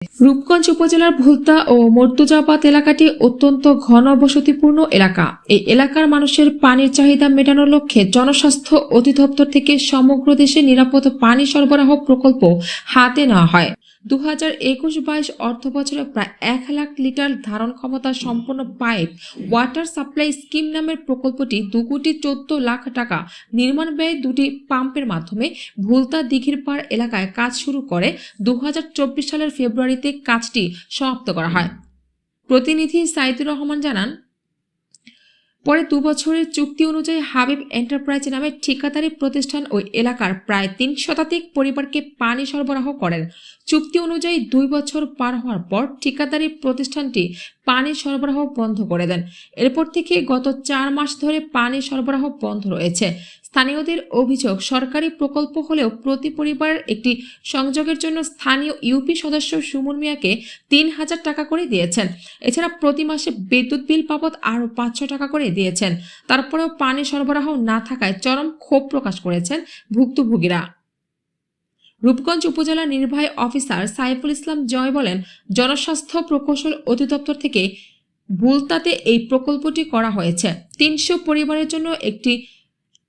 রূপগঞ্জ উপজেলার ভুলতা ও মর্তুজাবাদ এলাকাটি অত্যন্ত ঘনবসতিপূর্ণ এলাকা। এই এলাকার মানুষের পানির চাহিদা মেটানোর লক্ষ্যে জনস্বাস্থ্য অধিদপ্তর থেকে সমগ্র দেশে নিরাপদ পানি সরবরাহ প্রকল্প হাতে নেওয়া হয়। 2021-22 অর্থবছরে প্রায় 1 লাখ লিটার ধারণ ক্ষমতা সম্পন্ন পাইপ ওয়াটার সাপ্লাই স্কিম নামের প্রকল্পটি 2,14,00,000 টাকা নির্মাণ ব্যয়ে 2টি পাম্পের মাধ্যমে ভুলতা দিঘির পাড় এলাকায় কাজ শুরু করে 2024 সালের ফেব্রুয়ারিতে কাজটি সমাপ্ত করা হয়। প্রতিনিধি সাইদুর রহমান জানান, পরে 2 বছরের চুক্তি অনুযায়ী হাবিব এন্টারপ্রাইজ নামে ঠিকাদারি প্রতিষ্ঠান ওই এলাকার প্রায় 3 শতাধিক পরিবারকে পানি সরবরাহ করেন। চুক্তি অনুযায়ী 2 বছর পার হওয়ার পর ঠিকাদারি প্রতিষ্ঠানটি পানি সরবরাহ বন্ধ করে দেন। এরপর থেকে গত 4 মাস ধরে পানি সরবরাহ বন্ধ রয়েছে। স্থানীয়দের অভিযোগ, সরকারি প্রকল্প হলেও প্রতি পরিবারের একটি সংযোগের জন্য স্থানীয় ইউপি সদস্য সুমন মিয়াকে 3,000 টাকা করে দিয়েছেন। এছাড়া প্রতি মাসে বিদ্যুৎ বিল বাবদ আরও 500 টাকা করে দিয়েছেন। তারপরেও পানি সরবরাহ না থাকায় চরম ক্ষোভ প্রকাশ করেছেন ভুক্তভোগীরা। রূপগঞ্জ উপজেলা নির্বাহী অফিসার সাইফুল ইসলাম জয় বলেন, জনস্বাস্থ্য প্রকৌশল অধিদপ্তর থেকে ভুলতাতে এই প্রকল্পটি করা হয়েছে। 300 পরিবারের জন্য একটি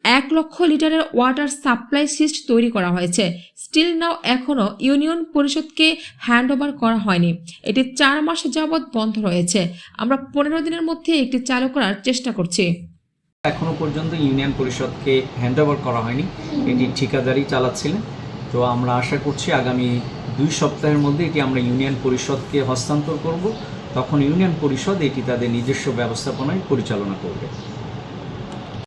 1 লক্ষ লিটারের ওয়াটার সাপ্লাই সিস্ট তৈরি করা হয়েছে। স্টিল নাও এখনও ইউনিয়ন পরিষদকে হ্যান্ডওভার করা হয়নি। এটি 4 মাস যাবৎ বন্ধ রয়েছে। আমরা 15 দিনের মধ্যে একটি চালু করার চেষ্টা করছি। এখনো পর্যন্ত ইউনিয়ন পরিষদকে হ্যান্ডওভার করা হয়নি, এটি ঠিকাদারি চালাচ্ছিলেন। তো আমরা আশা করছি আগামী 2 সপ্তাহের মধ্যে এটি আমরা ইউনিয়ন পরিষদকে হস্তান্তর করব। তখন ইউনিয়ন পরিষদ এটি তাদের নিজস্ব ব্যবস্থাপনায় পরিচালনা করবে।